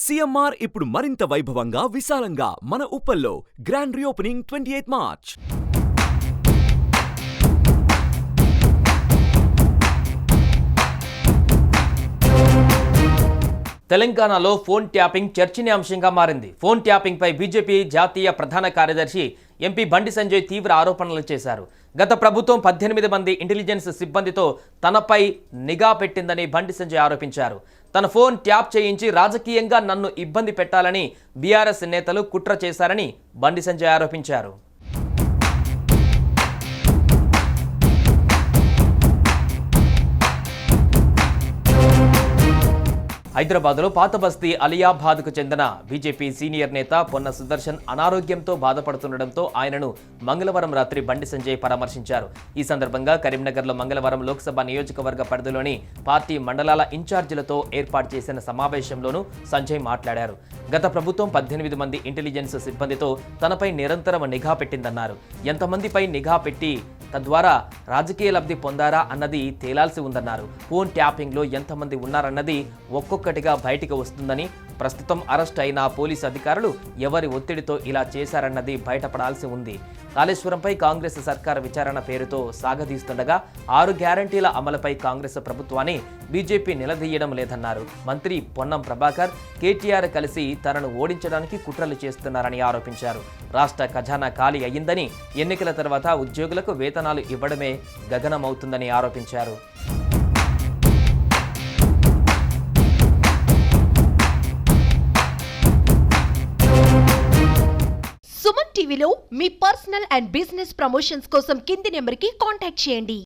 CMR ఇప్పుడు మరింత వైభవంగా విశాలంగా మన ఉప్పల్లో గ్రాండ్ రీఓపెనింగ్ 28 మార్చ్. తెలంగాణలో ఫోన్ ట్యాపింగ్ చర్చనీయాంశంగా మారింది. ఫోన్ ట్యాపింగ్ పై బీజేపీ జాతీయ ప్రధాన కార్యదర్శి ఎంపీ బండి సంజయ్ తీవ్ర ఆరోపణలు చేశారు. గత ప్రభుత్వం 18 మంది ఇంటెలిజెన్స్ సిబ్బందితో తనపై నిఘా పెట్టిందని బండి సంజయ్ ఆరోపించారు. తన ఫోన్ ట్యాప్ చేయించి రాజకీయంగా నన్ను ఇబ్బంది పెట్టాలని బీఆర్ఎస్ నేతలు కుట్ర చేశారని బండి సంజయ్ ఆరోపించారు. హైదరాబాద్లో పాత బస్తీ అలియాబాద్కు చెందిన బీజేపీ సీనియర్ నేత పొన్న సుదర్శన్ అనారోగ్యంతో బాధపడుతుండటంతో ఆయనను మంగళవారం రాత్రి బండి సంజయ్ పరామర్శించారు. ఈ సందర్భంగా కరీంనగర్లో మంగళవారం లోక్సభ నియోజకవర్గ పరిధిలోని పార్టీ మండలాల ఇన్ఛార్జీలతో ఏర్పాటు చేసిన సమావేశంలోనూ సంజయ్ మాట్లాడారు. గత ప్రభుత్వం 18 మంది ఇంటెలిజెన్స్ సిబ్బందితో తనపై నిరంతరం నిఘా పెట్టిందన్నారు. ఎంతమందిపై నిఘా పెట్టి తద్వారా రాజకీయ లబ్ధి పొందారా అన్నది తేలాల్సి ఉందన్నారు. ఫోన్ ట్యాపింగ్లో ఎంతమంది ఉన్నారన్నది ఒక్కొక్కటిగా బయటికి వస్తుందని, ప్రస్తుతం అరెస్ట్ అయిన పోలీసు అధికారులు ఎవరి ఒత్తిడితో ఇలా చేశారన్నది బయటపడాల్సి ఉంది. కాళేశ్వరంపై కాంగ్రెస్ సర్కార్ విచారణ పేరుతో సాగదీస్తుండగా 6 గ్యారంటీల అమలుపై కాంగ్రెస్ ప్రభుత్వాన్ని బీజేపీ నిలదీయడం లేదన్నారు. మంత్రి పొన్నం ప్రభాకర్, కేటీఆర్ కలిసి తనను ఓడించడానికి కుట్రలు చేస్తున్నారని ఆరోపించారు. రాష్ట్ర ఖజానా ఖాళీ అయ్యిందని, ఎన్నికల తర్వాత ఉద్యోగులకు వేతనాలు ఇవ్వడమే గగనమవుతుందని ఆరోపించారు. సుమన్ టీవీలో మీ పర్సనల్ అండ్ బిజినెస్ ప్రమోషన్స్ కోసం కింది నెంబర్కి కాంటాక్ట్ చేయండి.